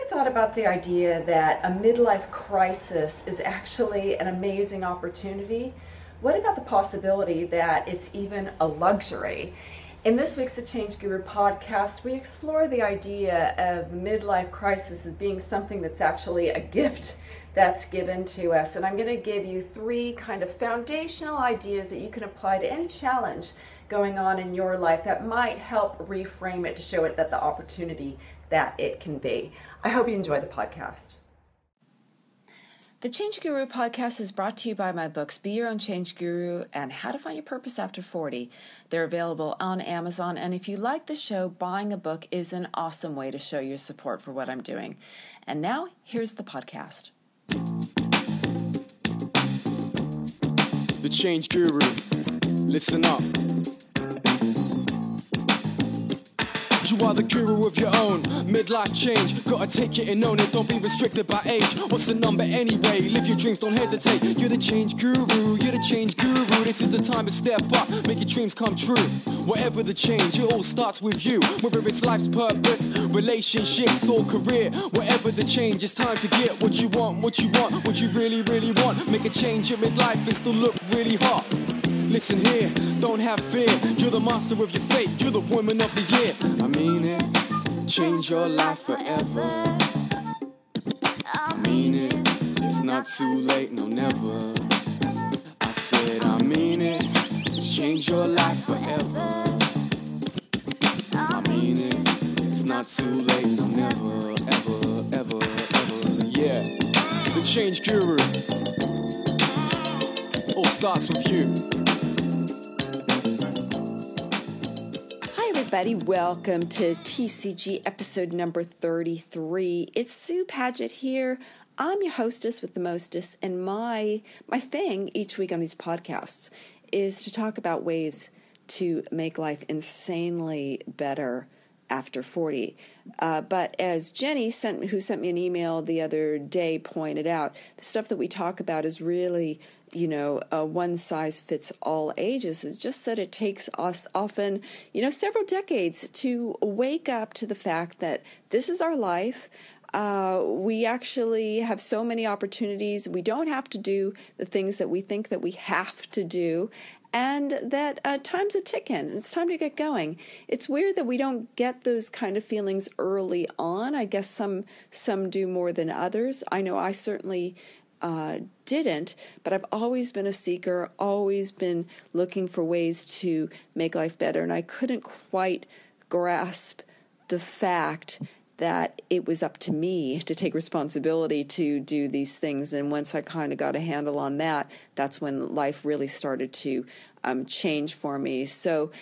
ever thought about the idea that a midlife crisis is actually an amazing opportunity? What about the possibility that it's even a luxury? In this week's The Change Guru podcast, we explore the idea of the midlife crisis as being something that's actually a gift that's given to us. And I'm going to give you three kind of foundational ideas that you can apply to any challenge going on in your life that might help reframe it to show it that the opportunity that it can be. I hope you enjoy the podcast. The Change Guru podcast is brought to you by my books, Be Your Own Change Guru and How to Find Your Purpose After 40. They're available on Amazon, and if you like the show, buying a book is an awesome way to show your support for what I'm doing. And now, here's the podcast. The Change Guru. Listen up. You are the guru of your own midlife change. Gotta take it and own it, don't be restricted by age. What's the number anyway? Live your dreams, don't hesitate. You're the change guru, you're the change guru. This is the time to step up, make your dreams come true. Whatever the change, it all starts with you. Whether it's life's purpose, relationships or career. Whatever the change, it's time to get what you want, what you really, really want. Make a change in midlife and still look really hot. Listen here, don't have fear. You're the master of your fate, you're the woman of the year. I mean it, change your life forever. I mean it, it's not too late, no never. I said I mean it, change your life forever. I mean it, it's not too late, no never, ever, yeah. The Change Guru, all starts with you. Everybody, welcome to TCG episode number 33. It's Sue Padgett here. I'm your hostess with the mostest, and my thing each week on these podcasts is to talk about ways to make life insanely better after 40. But as Jenny, who sent me an email the other day, pointed out, the stuff that we talk about is really, one size fits all ages. It's just that it takes us often, several decades to wake up to the fact that this is our life. We actually have so many opportunities. We don't have to do the things that we think that we have to do. And that time's a ticking. It's time to get going. It's weird that we don't get those kind of feelings early on. I guess some do more than others. I know I certainly didn't, but I've always been a seeker, always been looking for ways to make life better. And I couldn't quite grasp the fact that it was up to me to take responsibility to do these things. And once I kind of got a handle on that, that's when life really started to change for me. So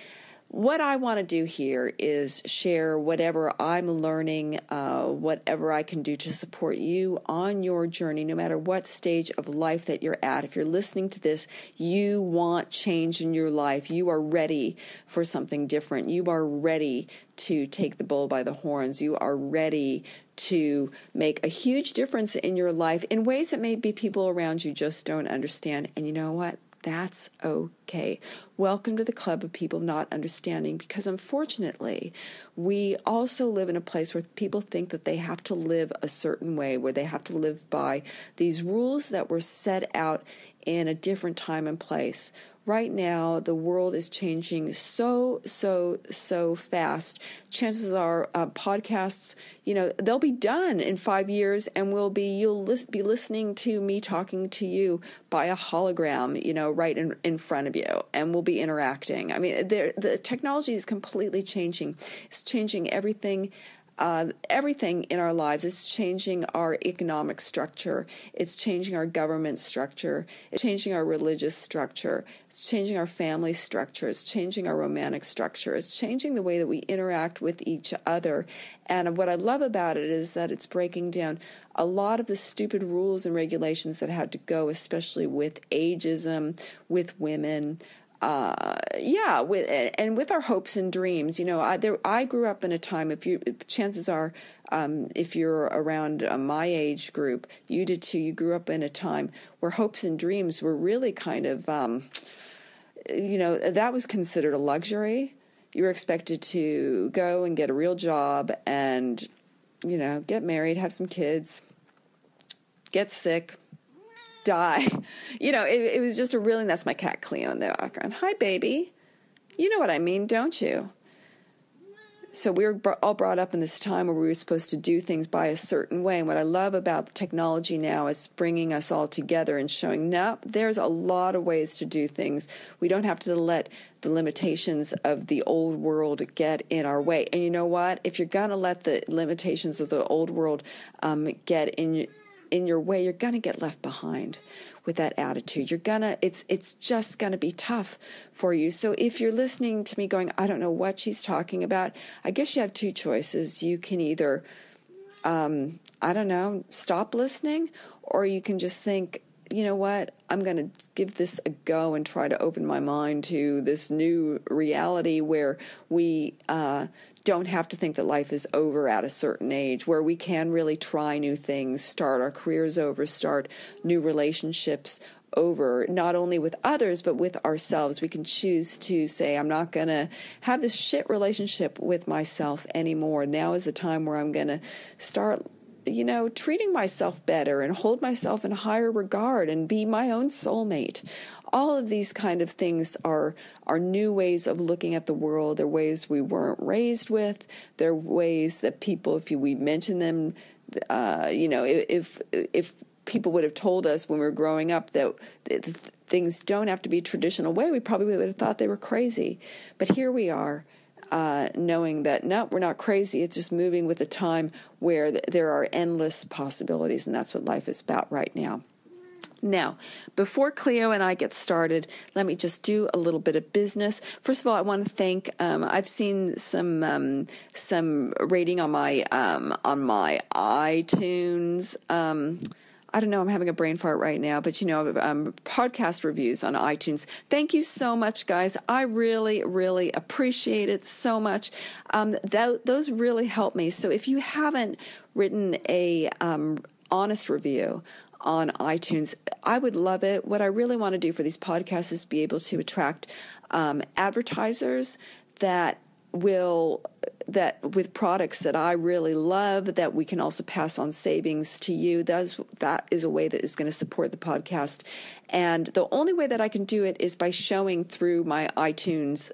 what I want to do here is share whatever I'm learning, whatever I can do to support you on your journey, no matter what stage of life that you're at. If you're listening to this, you want change in your life. You are ready for something different. You are ready to take the bull by the horns. You are ready to make a huge difference in your life in ways that maybe people around you just don't understand. And you know what? That's okay. Welcome to the club of people not understanding, because unfortunately, we also live in a place where people think that they have to live a certain way, where they have to live by these rules that were set out in a different time and place. Right now, the world is changing so fast. Chances are podcasts, they'll be done in 5 years, and you'll be listening to me talking to you by a hologram, right in front of you, and we'll be interacting. I mean, the technology is completely changing. It's changing everything in our lives. It's changing our economic structure. It's changing our government structure. It's changing our religious structure. It's changing our family structure. It's changing our romantic structure. It's changing the way that we interact with each other. And what I love about it is that it's breaking down a lot of the stupid rules and regulations that had to go, especially with ageism, with women, with our hopes and dreams. I grew up in a time, chances are, if you're around my age group, you did too, you grew up in a time where hopes and dreams were really kind of, that was considered a luxury. You were expected to go and get a real job and get married, have some kids, get sick, die. It was just that's my cat Cleo in the background. Hi, baby. You know what I mean, don't you? So we were all brought up in this time where we were supposed to do things by a certain way. And what I love about technology now is bringing us all together and showing, no, there's a lot of ways to do things. We don't have to let the limitations of the old world get in our way. And you know what? If you're going to let the limitations of the old world get in your way, you're going to get left behind with that attitude. It's just going to be tough for you. So if you're listening to me going, I don't know what she's talking about, I guess you have two choices. You can either, stop listening, or you can just think, you know what, I'm going to give this a go and try to open my mind to this new reality where we don't have to think that life is over at a certain age, where we can really try new things, start our careers over, start new relationships over, not only with others, but with ourselves. We can choose to say, I'm not going to have this shit relationship with myself anymore. Now is the time where I'm going to start treating myself better and hold myself in higher regard and be my own soulmate. All of these kind of things are new ways of looking at the world. They're ways we weren't raised with. They're ways that people, if we mention them, if people would have told us when we were growing up that things don't have to be a traditional way, we probably would have thought they were crazy. But here we are. Knowing that, no, we're not crazy. It's just moving with the time where there are endless possibilities, and that's what life is about right now. Now, before Cleo and I get started, let me just do a little bit of business. First of all, I want to thank. I've seen some rating on my iTunes. I don't know, I'm having a brain fart right now, but podcast reviews on iTunes. Thank you so much, guys. I really, really appreciate it so much. Those really help me. So if you haven't written a honest review on iTunes, I would love it. What I really want to do for these podcasts is be able to attract advertisers that with products that I really love, that we can also pass on savings to you. That is a way that is going to support the podcast. And the only way that I can do it is by showing through my iTunes,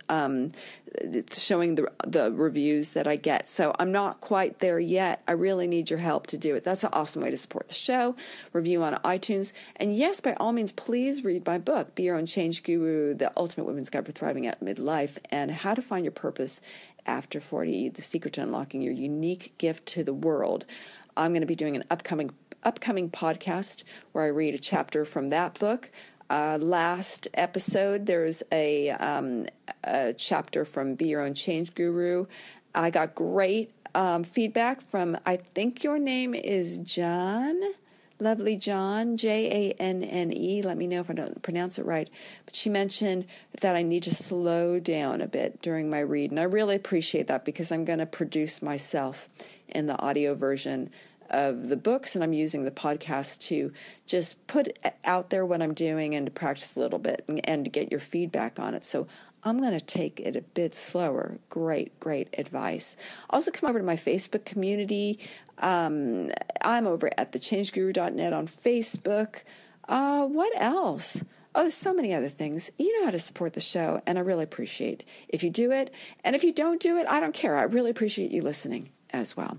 showing the reviews that I get. So I'm not quite there yet. I really need your help to do it. That's an awesome way to support the show. Review on iTunes. And yes, by all means, please read my book, Be Your Own Change Guru, The Ultimate Women's Guide for Thriving at Midlife, and How to Find Your Purpose After 40, The Secret to Unlocking Your Unique Gift to the World. I'm going to be doing an upcoming podcast where I read a chapter from that book. Last episode, there's a chapter from Be Your Own Change Guru. I got great feedback from, I think your name is John. Lovely John, Janne. Let me know if I don't pronounce it right. But she mentioned that I need to slow down a bit during my read. And I really appreciate that because I'm going to produce myself in the audio version of the books. And I'm using the podcast to just put out there what I'm doing and to practice a little bit and to get your feedback on it. So I'm going to take it a bit slower. Great advice. Also, come over to my Facebook community. I'm over at thechangeguru.net on Facebook. What else? Oh, there's so many other things. You know how to support the show, and I really appreciate if you do it. And if you don't do it, I don't care. I really appreciate you listening as well.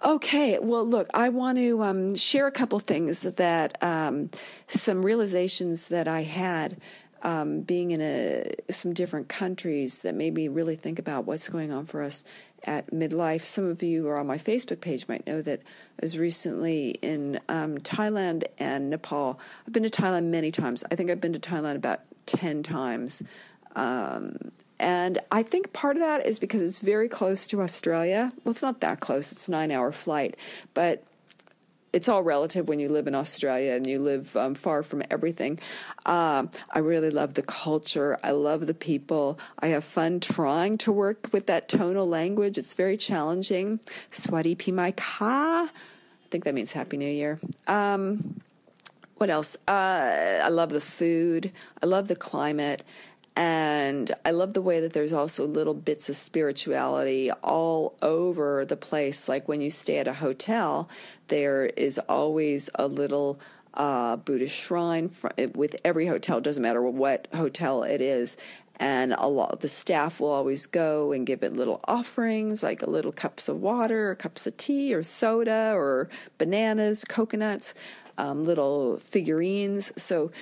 Okay, well, look, I want to share a couple things that some realizations that I had being in some different countries that made me really think about what's going on for us at midlife. Some of you who are on my Facebook page might know that I was recently in Thailand and Nepal. I've been to Thailand many times. I think I've been to Thailand about 10 times. And I think part of that is because it's very close to Australia. Well, it's not that close. It's a 9-hour flight. But it's all relative when you live in Australia and you live far from everything. I really love the culture. I love the people. I have fun trying to work with that tonal language. It's very challenging. Swati pi mai ka. I think that means Happy New Year. What else? I love the food. I love the climate. And I love the way that there's also little bits of spirituality all over the place. Like when you stay at a hotel, there is always a little Buddhist shrine with every hotel. Doesn't matter what hotel it is. And a lot of the staff will always go and give it little offerings, like a little cups of water, or cups of tea, or soda, or bananas, coconuts, little figurines. So,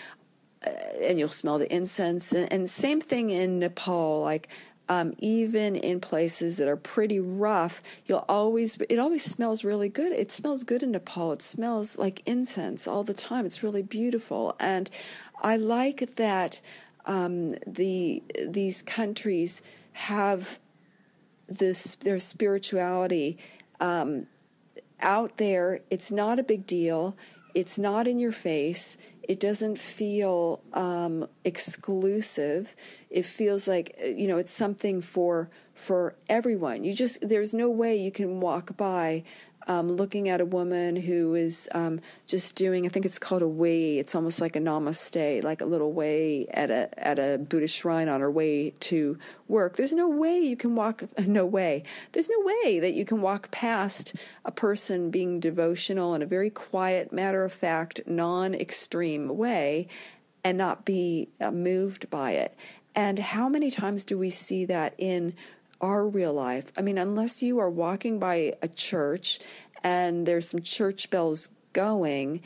and you'll smell the incense. And same thing in Nepal, like even in places that are pretty rough, it always smells really good. It smells good in Nepal. It smells like incense all the time. It's really beautiful. And I like that these countries have their spirituality out there. It's not a big deal. It's not in your face. It doesn't feel exclusive. It feels like, it's something for everyone. There's no way you can walk by looking at a woman who is just doing, I think it's called a way. It's almost like a namaste, like a little way at a Buddhist shrine on her way to work. There's no way you can walk. There's no way that you can walk past a person being devotional in a very quiet, matter-of-fact, non-extreme way and not be moved by it. And how many times do we see that in our real life? I mean, unless you are walking by a church and there's some church bells going,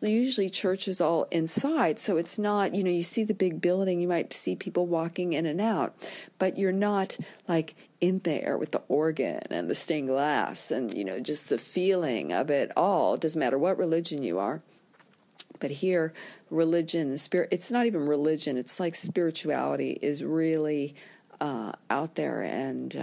usually church is all inside, so it's not, you see the big building, you might see people walking in and out, but you're not like in there with the organ and the stained glass and, just the feeling of it all. It doesn't matter what religion you are. But here, religion, spirit, it's not even religion, it's like spirituality is really out there, and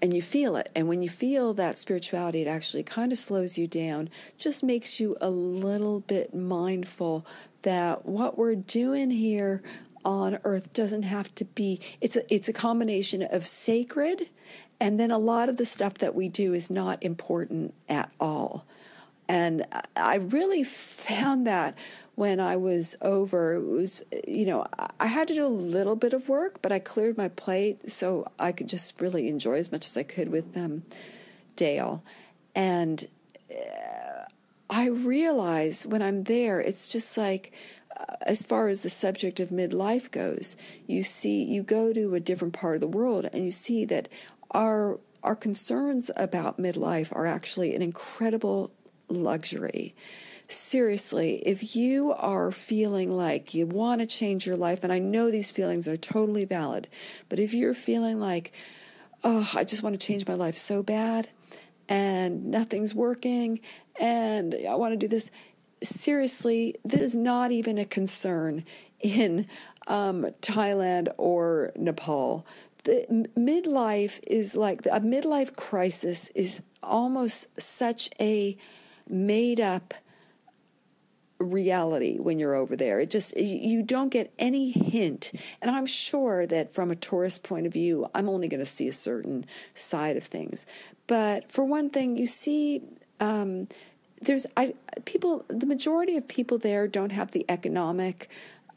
you feel it. And when you feel that spirituality, it actually kind of slows you down, just makes you a little bit mindful that what we're doing here on earth doesn't have to be, it's a combination of sacred, and then a lot of the stuff that we do is not important at all. And I really found that when I was over. It was, I had to do a little bit of work, but I cleared my plate so I could just really enjoy as much as I could with Dale. And I realize when I'm there, it's just like, as far as the subject of midlife goes, you go to a different part of the world and you see that our concerns about midlife are actually an incredible luxury. Seriously, if you are feeling like you want to change your life, and I know these feelings are totally valid, but if you're feeling like, oh, I just want to change my life so bad and nothing's working and I want to do this, seriously, this is not even a concern in Thailand or Nepal. The midlife is like, a midlife crisis is almost such a made-up reality when you're over there. You don't get any hint. And I'm sure that from a tourist point of view, I'm only going to see a certain side of things. But for one thing, you see, the majority of people there don't have the economic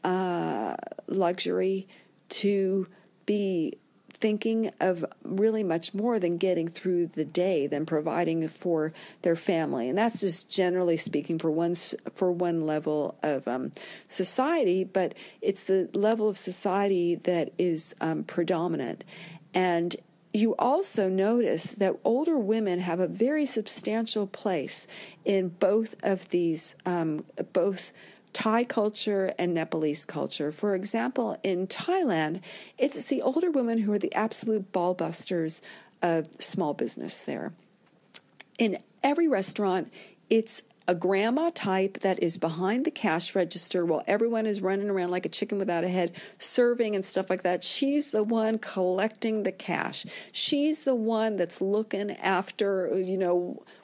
luxury to be thinking of really much more than getting through the day, than providing for their family. And that's just generally speaking for one level of society, but it's the level of society that is predominant. And you also notice that older women have a very substantial place in both of these, both Thai culture and Nepalese culture. For example, in Thailand, it's the older women who are the absolute ball busters of small business there. In every restaurant, it's a grandma type that is behind the cash register while everyone is running around like a chicken without a head, serving and stuff like that. She's the one collecting the cash. She's the one that's looking after,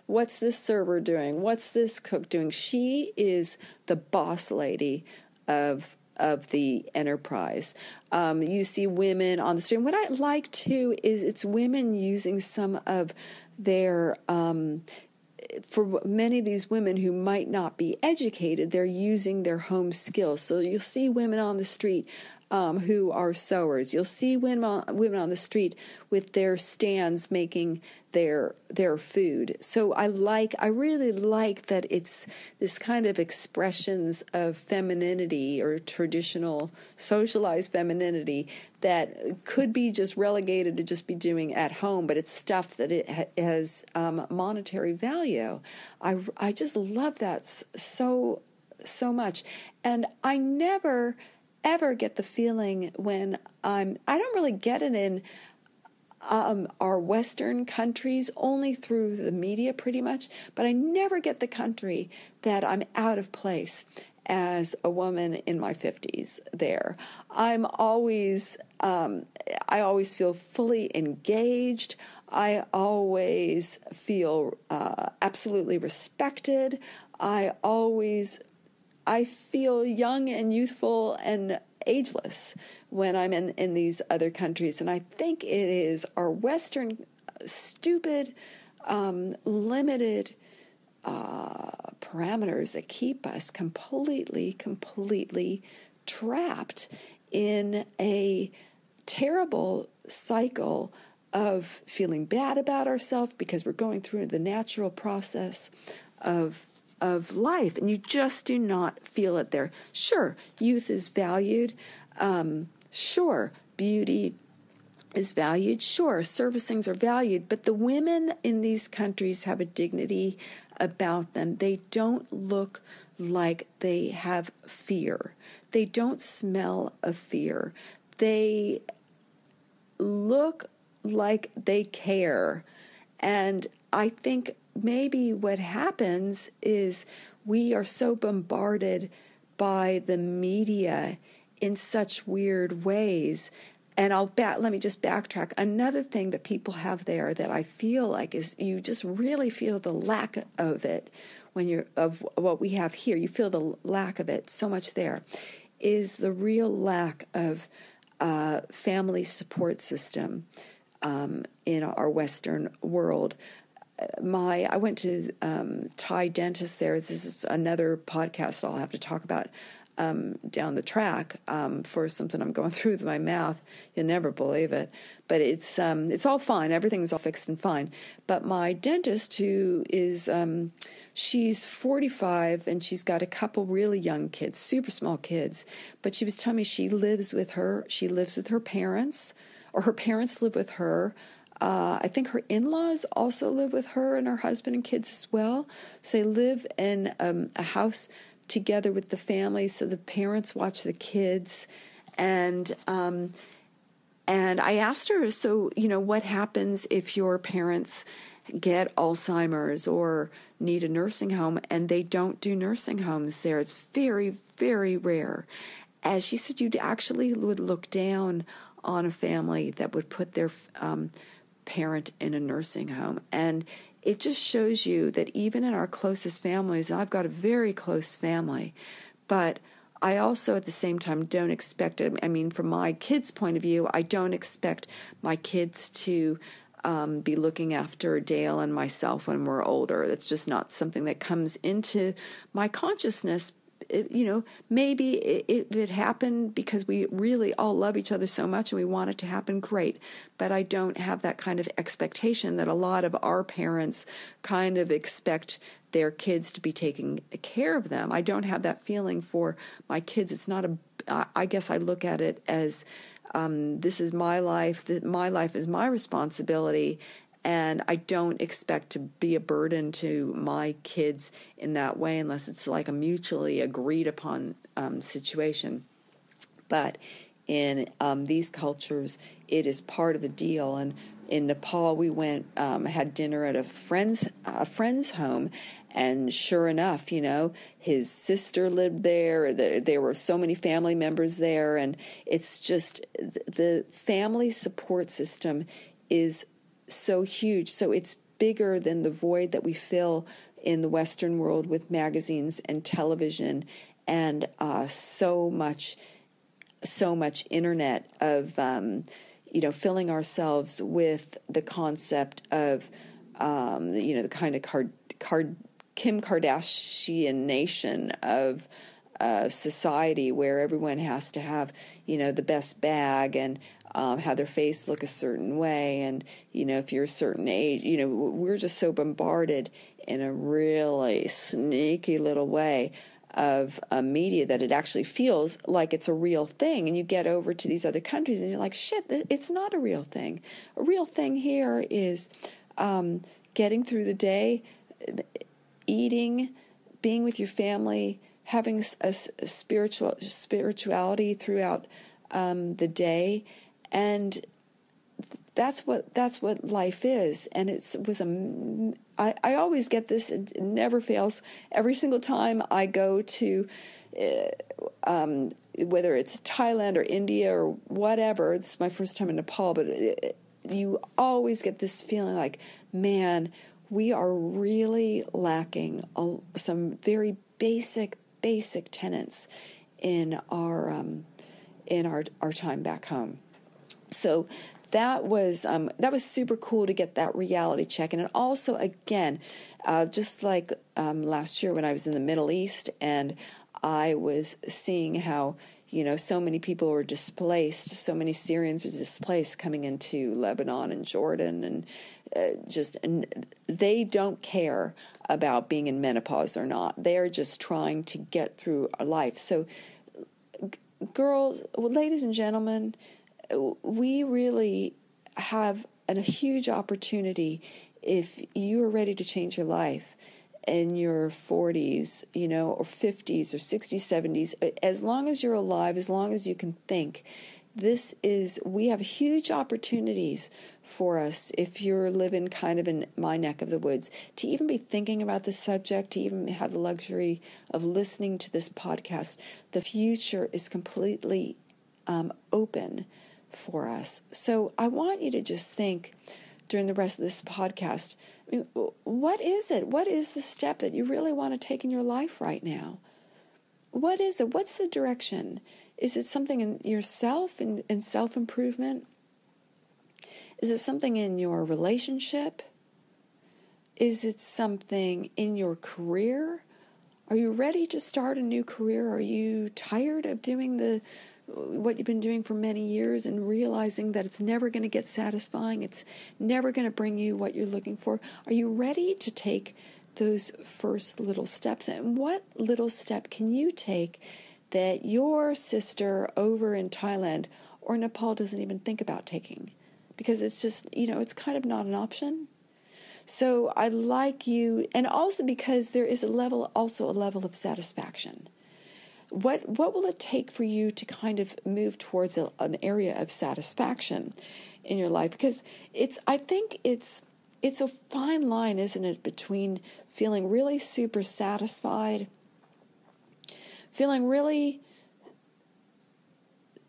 what's this server doing? What's this cook doing? She is the boss lady of the enterprise. You see women on the street. And what I like, too, is it's women using some of their for many of these women who might not be educated, they're using their home skills. So you'll see women on the street who are sewers. You'll see women on the street with their stands making their food. So I really like that it's this kind of expressions of femininity or traditional socialized femininity that could be just relegated to just be doing at home, but it's stuff that it has monetary value. I just love that so much. And I never ever get the feeling when I don't really get it in our Western countries, only through the media pretty much, but I never get the country that I'm out of place as a woman in my 50s there. I always feel fully engaged. I always feel absolutely respected. I feel young and youthful and ageless when I'm in these other countries. And I think it is our Western stupid, limited parameters that keep us completely trapped in a terrible cycle of feeling bad about ourselves because we're going through the natural process of life, and you just do not feel it there. Sure, youth is valued. Sure, beauty is valued. Sure, service things are valued. But the women in these countries have a dignity about them. They don't look like they have fear. They don't smell of fear. They look like they care. And I think maybe what happens is we are so bombarded by the media in such weird ways. And let me just backtrack. Another thing that people have there that I feel like is you just really feel the lack of it of what we have here. You feel the lack of it so much there, is the real lack of family support system in our Western world. I went to Thai dentist there. This is another podcast I'll have to talk about down the track for something I'm going through with my mouth. You'll never believe it, but it's all fine. Everything's all fixed and fine. But my dentist, who is she's 45 and she's got a couple really young kids, super small kids. But she was telling me she lives with her parents, or her parents live with her. I think her in-laws also live with her and her husband and kids as well. So they live in a house together with the family. So the parents watch the kids. And I asked her, so, what happens if your parents get Alzheimer's or need a nursing home? And they don't do nursing homes there. It's very, very rare. As she said, you actually would look down on a family that would put their parent in a nursing home. And it just shows you that even in our closest families, and I've got a very close family, but I also at the same time don't expect it. I mean, from my kids' point of view, I don't expect my kids to be looking after Dale and myself when we're older. That's just not something that comes into my consciousness. Maybe if it happened because we really all love each other so much and we want it to happen, great. But I don't have that kind of expectation that a lot of our parents kind of expect their kids to be taking care of them. I don't have that feeling for my kids. It's not I guess I look at it as this is my life. My life is my responsibility. And I don't expect to be a burden to my kids in that way unless it's like a mutually agreed upon situation. But in these cultures, it is part of the deal. And in Nepal, we went, had dinner at a friend's home. And sure enough, his sister lived there. There were so many family members there. And it's just the family support system is so huge. So it's bigger than the void that we fill in the Western world with magazines and television and so much internet of filling ourselves with the concept of the kind of Kim Kardashian nation of society where everyone has to have, the best bag and have their face look a certain way. And, if you're a certain age, we're just so bombarded in a really sneaky little way of media that it actually feels like it's a real thing. And you get over to these other countries and you're like, shit, it's not a real thing. A real thing here is getting through the day, eating, being with your family, having a spirituality throughout the day, and that's what life is. And I always get this; it never fails. Every single time I go to, whether it's Thailand or India or whatever, it's my first time in Nepal, but you always get this feeling like, man, we are really lacking some very basic tenets in our time back home. So that was super cool to get that reality check. And also, again, just like last year when I was in the Middle East and I was seeing how so many people were displaced, so many Syrians are displaced coming into Lebanon and Jordan, and and they don't care about being in menopause or not. They're just trying to get through life. So, ladies and gentlemen, we really have a huge opportunity if you are ready to change your life in your 40s, or 50s or 60s, 70s, as long as you're alive, as long as you can think. We have huge opportunities for us if you're living kind of in my neck of the woods to even be thinking about this subject, to even have the luxury of listening to this podcast. The future is completely open for us. So I want you to just think during the rest of this podcast, what is it? What is the step that you really want to take in your life right now? What is it? What's the direction? Is it something in yourself, in self-improvement? Is it something in your relationship? Is it something in your career? Are you ready to start a new career? Are you tired of doing what you've been doing for many years and realizing that it's never going to get satisfying? It's never going to bring you what you're looking for. Are you ready to take those first little steps? And what little step can you take that your sister over in Thailand or Nepal doesn't even think about taking? Because it's just, it's kind of not an option. So I like you, and also because there is a level of satisfaction. What will it take for you to kind of move towards an area of satisfaction in your life? Because I think it's a fine line, isn't it, between feeling really super satisfied,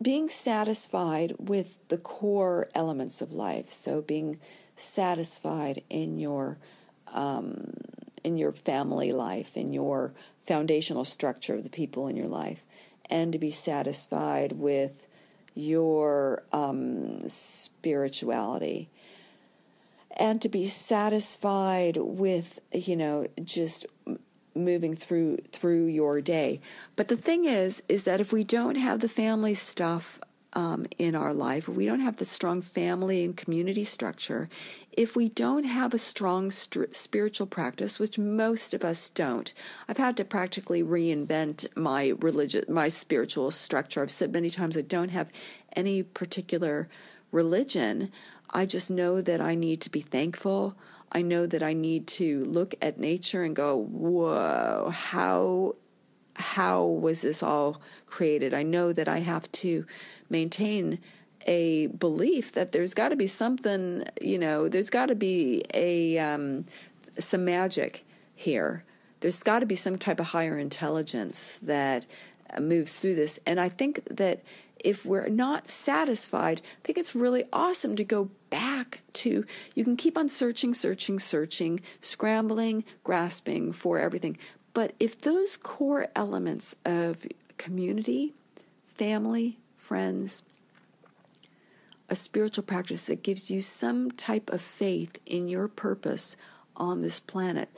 being satisfied with the core elements of life. So being satisfied in your family life, in your foundational structure of the people in your life, and to be satisfied with your spirituality, and to be satisfied with just moving through your day. But the thing is that if we don't have the family stuff in our life, if we don't have the strong family and community structure, if we don't have a strong spiritual practice, which most of us don't. I've had to practically reinvent my spiritual structure. I've said many times I don't have any particular religion. I just know that I need to be thankful. I know that I need to look at nature and go, whoa, how was this all created? I know that I have to maintain a belief that there's got to be something, there's got to be some magic here. There's got to be some type of higher intelligence that moves through this. And I think that if we're not satisfied, I think it's really awesome to go back to, you can keep on searching, scrambling, grasping for everything. But if those core elements of community, family, friends, a spiritual practice that gives you some type of faith in your purpose on this planet,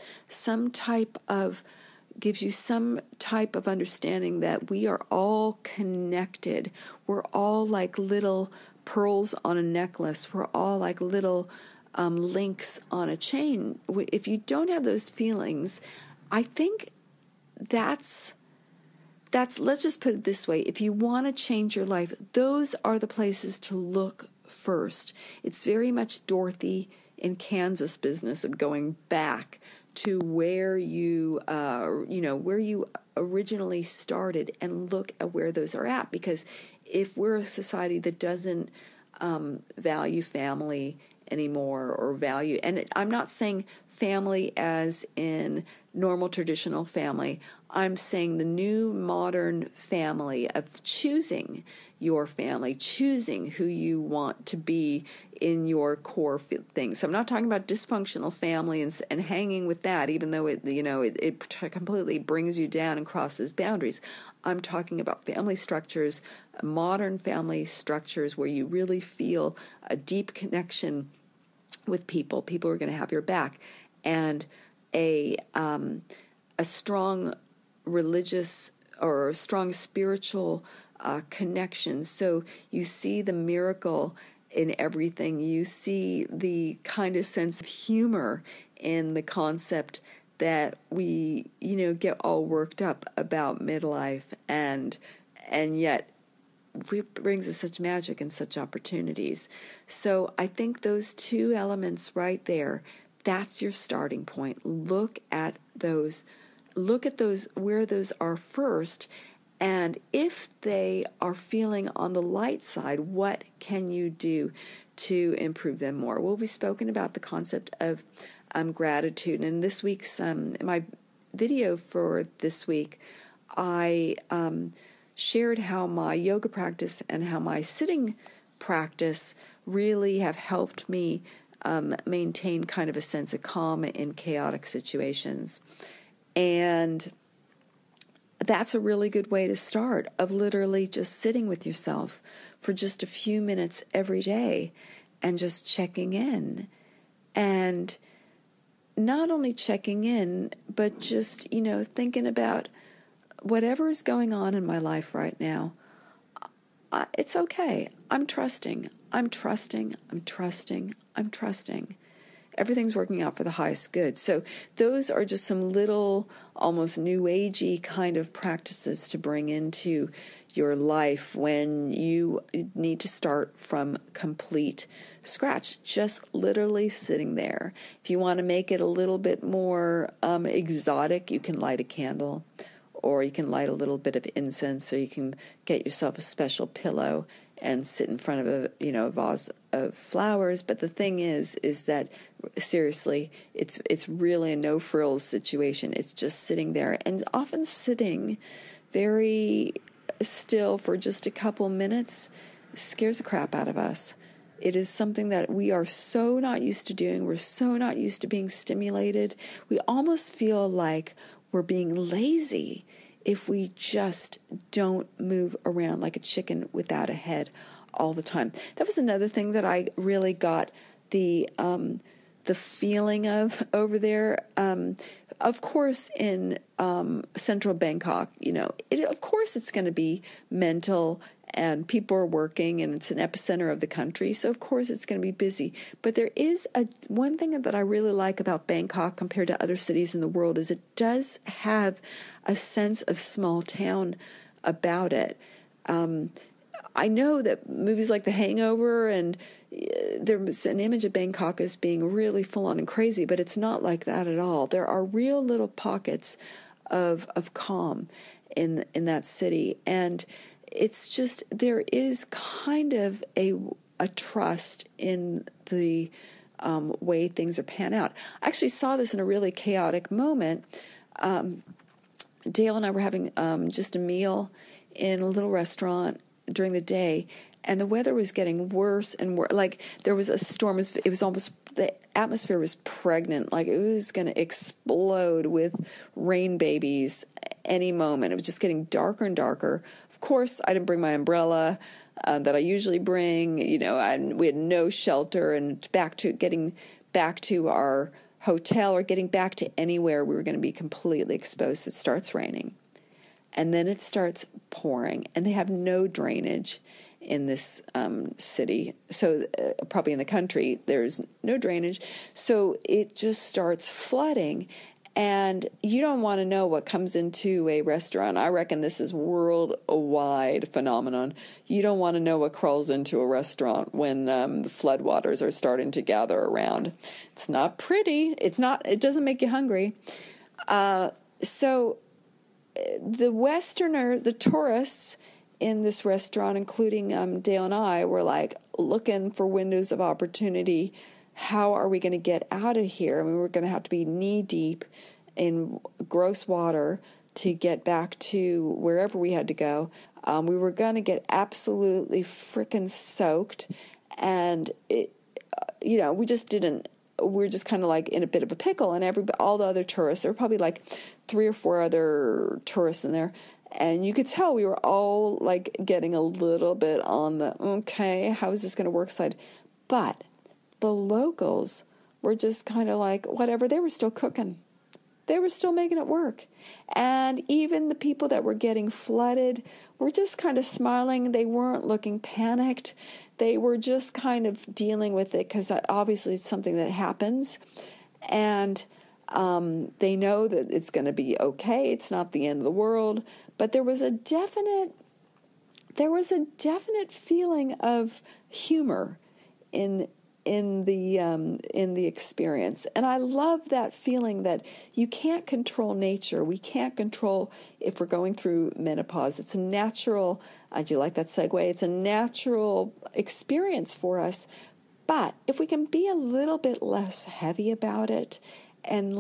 gives you some type of understanding that we are all connected. We're all like little pearls on a necklace. We're all like little links on a chain. If you don't have those feelings, I think let's just put it this way. If you want to change your life, those are the places to look first. It's very much Dorothy in Kansas business of going back to where you originally started and look at where those are at. Because if we're a society that doesn't value family anymore or value, and I'm not saying family as in normal traditional family, I'm saying the new modern family of choosing your family, choosing who you want to be in your core things. So I'm not talking about dysfunctional family and hanging with that, even though it completely brings you down and crosses boundaries. I'm talking about family structures, modern family structures where you really feel a deep connection with people. People are going to have your back, and a strong religious or a strong spiritual connection. So you see the miracle in everything. You see the kind of sense of humor in the concept that we, get all worked up about midlife, and yet it brings us such magic and such opportunities. So I think those two elements right there, that's your starting point. Look at those where those are first, and if they are feeling on the light side, what can you do to improve them more? Well, we've spoken about the concept of gratitude, and this week's my video for this week, I shared how my yoga practice and how my sitting practice really have helped me maintain kind of a sense of calm in chaotic situations. And that's a really good way to start, of literally just sitting with yourself for just a few minutes every day and just checking in. And not only checking in, but just, thinking about whatever is going on in my life right now. It's okay. I'm trusting. Everything's working out for the highest good. So those are just some little, almost new agey kind of practices to bring into your life when you need to start from complete scratch, just literally sitting there. If you want to make it a little bit more exotic, you can light a candle, or you can light a little bit of incense, or you can get yourself a special pillow and sit in front of a vase of flowers. But the thing is that seriously, it's really a no frills situation. It's just sitting there, and often sitting very still for just a couple minutes scares the crap out of us. It is something that we are so not used to doing. We're so not used to being stimulated. We almost feel like we're being lazy if we just don't move around like a chicken without a head all the time. That was another thing that I really got the feeling of over there. Of course, in central Bangkok, of course it's going to be mental, and people are working, and it's an epicenter of the country, so of course it's going to be busy. But there is one thing that I really like about Bangkok compared to other cities in the world is it does have a sense of small town about it. I know that movies like The Hangover, and there's an image of Bangkok as being really full-on and crazy, but it's not like that at all. There are real little pockets of calm in that city, and it's just, there is kind of a trust in the way things are pan out. I actually saw this in a really chaotic moment. Dale and I were having just a meal in a little restaurant during the day, and the weather was getting worse and worse. Like, there was a storm. It was almost, the atmosphere was pregnant. Like, it was going to explode with rain babies any moment. It was just getting darker and darker. Of course, I didn't bring my umbrella that I usually bring. We had no shelter, and getting back to our hotel or getting back to anywhere, we were going to be completely exposed. It starts raining. And then it starts pouring. And they have no drainage in this city. So probably in the country, there's no drainage. So it just starts flooding. And you don't want to know what comes into a restaurant. I reckon this is worldwide phenomenon. You don't want to know what crawls into a restaurant when the floodwaters are starting to gather around. It's not pretty. It doesn't make you hungry. So the tourists in this restaurant, including Dale and I, were like looking for windows of opportunity. How are we going to get out of here? I mean, we're going to have to be knee deep in gross water to get back to wherever we had to go. We were going to get absolutely freaking soaked. And, we just didn't. We're just kind of like in a bit of a pickle. And all the other tourists, there were probably like 3 or 4 other tourists in there. And you could tell we were all like getting a little bit on the, okay, how is this going to work side? But the locals were just kind of like, whatever, they were still cooking. They were still making it work. And even the people that were getting flooded were just kind of smiling. They weren't looking panicked. They were just kind of dealing with it because obviously it's something that happens. And they know that it's going to be okay. It's not the end of the world. But there was a definite feeling of humor in the experience. And I love that feeling that you can't control nature. We can't control if we're going through menopause. It's a natural, do you like that segue? It's a natural experience for us. But if we can be a little bit less heavy about it and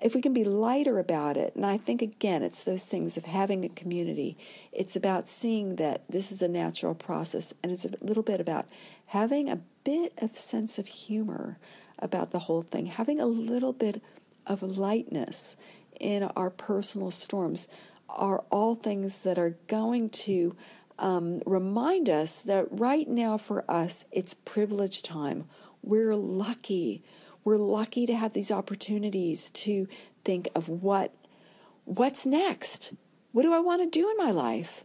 if we can be lighter about it, and I think, again, it's those things of having a community. It's about seeing that this is a natural process, and it's a little bit about having a bit of sense of humor about the whole thing, having a little bit of lightness in our personal storms are all things that are going to remind us that right now for us, it's privilege time. We're lucky. We're lucky to have these opportunities to think of what's next. What do I want to do in my life?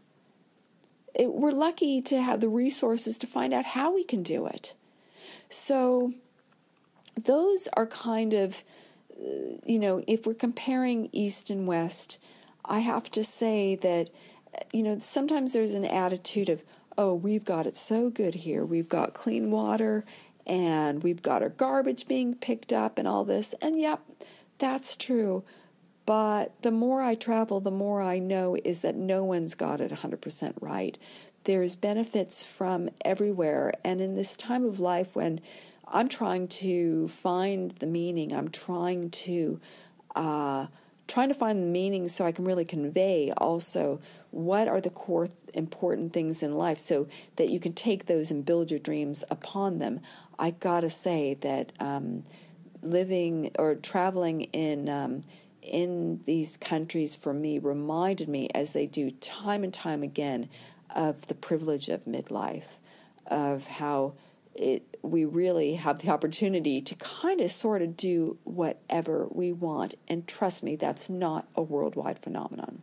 We're lucky to have the resources to find out how we can do it. So those are kind of, if we're comparing East and West, I have to say that, sometimes there's an attitude of, oh, we've got it so good here. We've got clean water and we've got our garbage being picked up and all this. And yep, that's true. But the more I travel, the more I know is that no one's got it 100% right. There's benefits from everywhere. And in this time of life when I'm trying to find the meaning, I'm trying to find the meaning so I can really convey also what are the core important things in life so that you can take those and build your dreams upon them. I gotta say that living or traveling in these countries for me reminded me, as they do time and time again, of the privilege of midlife, of how we really have the opportunity to kind of sort of do whatever we want. And trust me, that's not a worldwide phenomenon.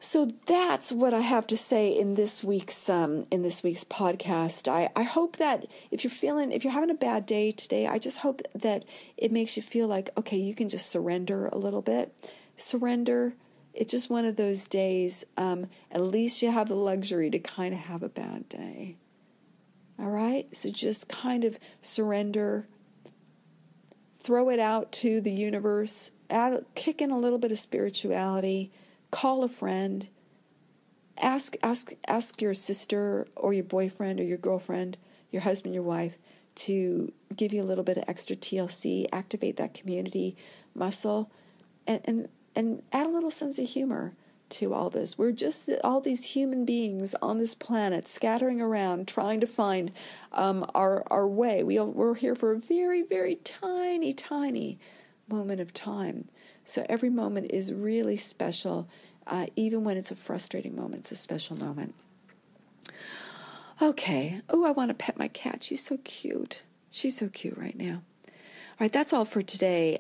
So that's what I have to say in this week's podcast. I hope that if you're having a bad day today, I just hope that it makes you feel like, okay, you can just surrender a little bit. Surrender. It's just one of those days. At least you have the luxury to kind of have a bad day. All right? So just kind of surrender. Throw it out to the universe. Kick in a little bit of spirituality. Call a friend. Ask your sister or your boyfriend or your girlfriend, your husband, your wife, to give you a little bit of extra TLC, activate that community muscle, and add a little sense of humor to all this. We're just all these human beings on this planet scattering around trying to find our way. We're here for a very, very tiny, tiny moment of time. So every moment is really special. Even when it's a frustrating moment, it's a special moment. Okay. Oh, I want to pet my cat. She's so cute. She's so cute right now. right, that's all for today.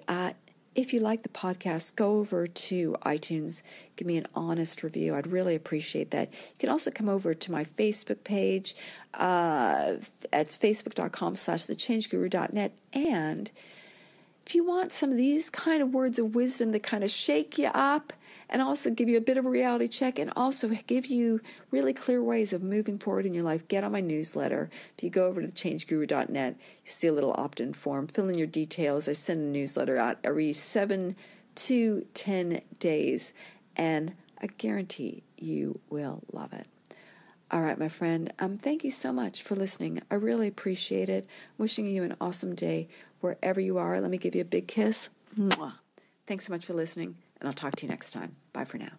If you like the podcast, go over to iTunes, give me an honest review. I'd really appreciate that. You can also come over to my Facebook page. It's facebook.com/thechangeguru.net. And if you want some of these kind of words of wisdom that kind of shake you up and also give you a bit of a reality check and also give you really clear ways of moving forward in your life, get on my newsletter. If you go over to thechangeguru.net, you see a little opt-in form. Fill in your details. I send a newsletter out every 7 to 10 days, and I guarantee you will love it. All right, my friend, thank you so much for listening. I really appreciate it. Wishing you an awesome day wherever you are. Let me give you a big kiss. Mwah. Thanks so much for listening, and I'll talk to you next time. Bye for now.